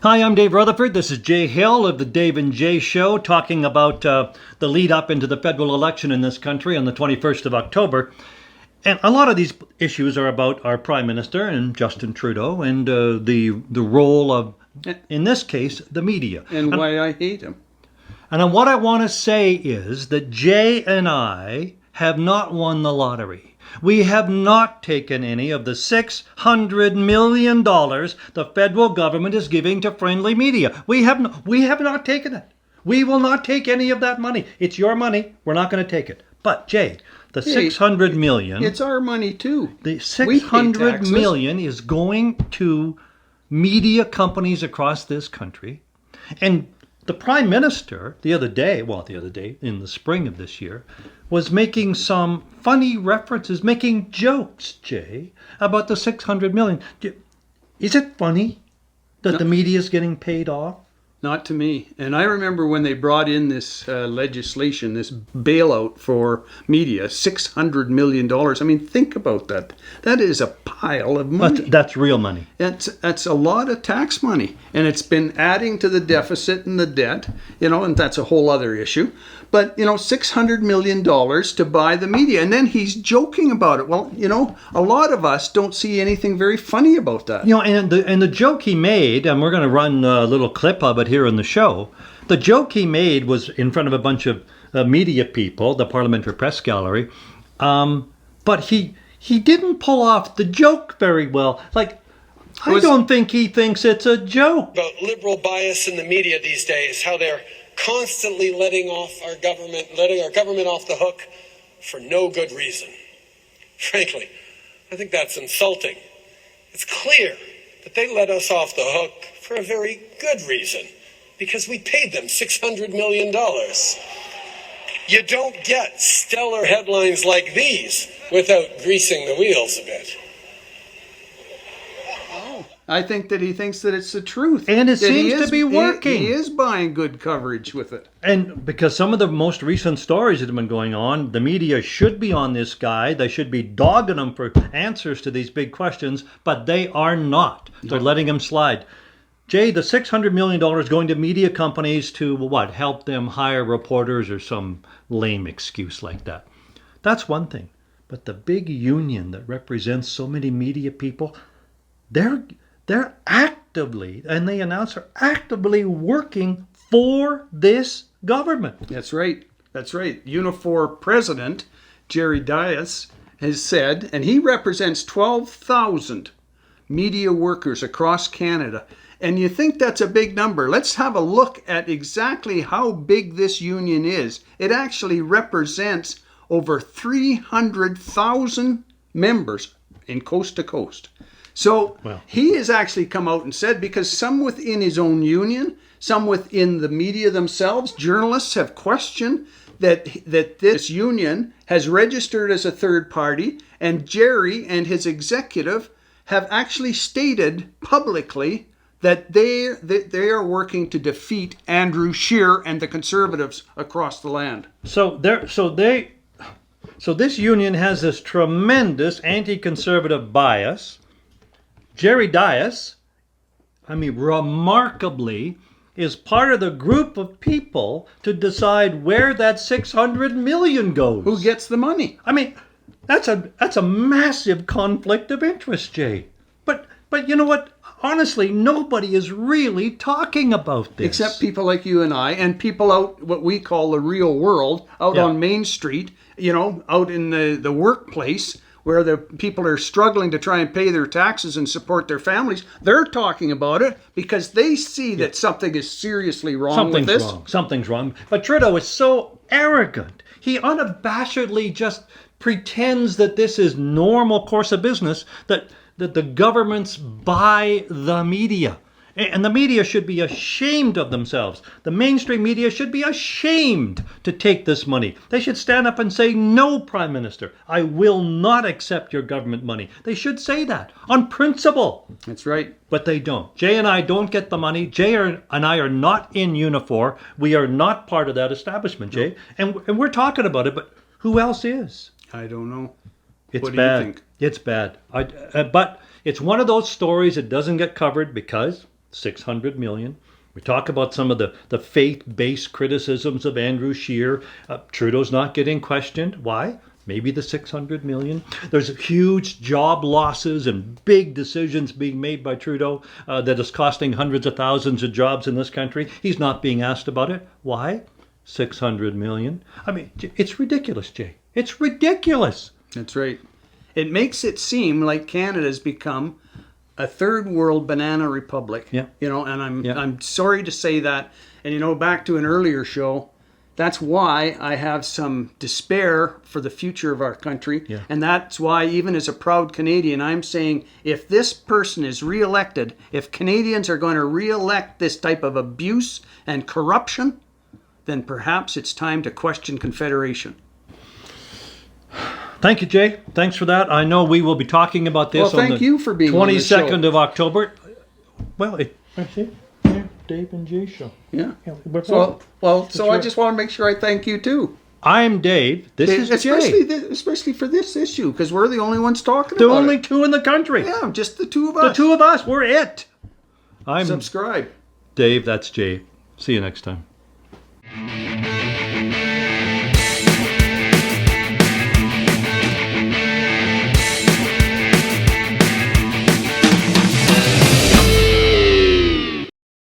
Hi, I'm Dave Rutherford. This is Jay Hill of the Dave and Jay Show, talking about the lead up into the federal election in this country on the 21st of October. And a lot of these issues are about our Prime Minister and Justin Trudeau and the role of, in this case, the media. And why I hate him. And what I want to say is that Jay and I have not won the lottery. We have not taken any of the $600 million the federal government is giving to friendly media. We have not taken it. We will not take any of that money. It's your money. We're not going to take it. But, Jay, the $600 million... It's our money, too. The $600 million is going to media companies across this country. And the Prime Minister, the other day, in the spring of this year, was making some funny references, making jokes, Jay, about the $600 million. Is it funny that the media is getting paid off? Not to me. And I remember when they brought in this legislation, this bailout for media, $600 million. I mean, think about that. That is a pile of money. That's real money. That's a lot of tax money. And it's been adding to the deficit and the debt, and that's a whole other issue. But, $600 million to buy the media. And then he's joking about it. Well, a lot of us don't see anything very funny about that. And the joke he made, and we're going to run a little clip of it here in the show. The joke he made was in front of a bunch of media people, the Parliamentary Press Gallery. But he didn't pull off the joke very well. I don't think he thinks it's a joke. About liberal bias in the media these days, how they're constantly letting our government off the hook for no good reason. Frankly, I think that's insulting. It's clear that they let us off the hook for a very good reason, because we paid them $600 million. You don't get stellar headlines like these without greasing the wheels a bit. I think that he thinks that it's the truth. And it seems to be working. He is buying good coverage with it. And because some of the most recent stories that have been going on, the media should be on this guy. They should be dogging him for answers to these big questions, but they are not. They're letting him slide. Jay, the $600 million going to media companies to, help them hire reporters or some lame excuse like that. That's one thing. But the big union that represents so many media people, they're actively, and they announce are actively working for this government. That's right. Unifor President Jerry Dias has said, and he represents 12,000 media workers across Canada. And you think that's a big number. Let's have a look at exactly how big this union is. It actually represents over 300,000 members in coast to coast. So he has actually come out and said, because some within his own union, some within the media themselves, journalists have questioned that this union has registered as a third party, and Jerry and his executive have actually stated publicly that they are working to defeat Andrew Scheer and the Conservatives across the land. So this union has this tremendous anti-conservative bias. Jerry Dias, remarkably, is part of the group of people to decide where that $600 million goes. Who gets the money? That's a massive conflict of interest, Jay. But you know what? Honestly, nobody is really talking about this. Except people like you and I, and people out what we call the real world, out on Main Street, out in the workplace, where the people are struggling to try and pay their taxes and support their families. They're talking about it because they see that something is seriously wrong with this. Something's wrong. But Trudeau is so arrogant. He unabashedly just pretends that this is normal course of business, that the governments buy the media. And the media should be ashamed of themselves. The mainstream media should be ashamed to take this money. They should stand up and say, "No, Prime Minister, I will not accept your government money." They should say that on principle. That's right. But they don't. Jay and I don't get the money. Jay and I are not in Unifor. We are not part of that establishment, Jay. No. And we're talking about it, but who else is? I don't know. What do you think? It's bad. But it's one of those stories that doesn't get covered because 600 million. We talk about some of the faith-based criticisms of Andrew Scheer. Trudeau's not getting questioned. Why? Maybe the 600 million. There's huge job losses and big decisions being made by Trudeau that is costing hundreds of thousands of jobs in this country. He's not being asked about it. Why? 600 million. I mean, it's ridiculous, Jay. It's ridiculous. That's right. It makes it seem like Canada's become a third world banana republic. Yeah. You know, and I'm sorry to say that. And you know, back to an earlier show, that's why I have some despair for the future of our country. Yeah. And that's why, even as a proud Canadian, I'm saying if this person is re-elected, if Canadians are going to re-elect this type of abuse and corruption, then perhaps it's time to question Confederation. Thank you, Jay. Thanks for that. I know we will be talking about this Well, on thank the you for being on the 22nd show. of October. Well, that's it. Yeah, Dave and Jay show. Yeah. We're So I right. just want to make sure I thank you too. I'm Dave. This is especially Jay. especially for this issue, because we're the only ones talking The about only it. two in the country. Yeah, just the two of The us. two of us. We're it. I'm Subscribe. Dave. That's Jay. See you next time.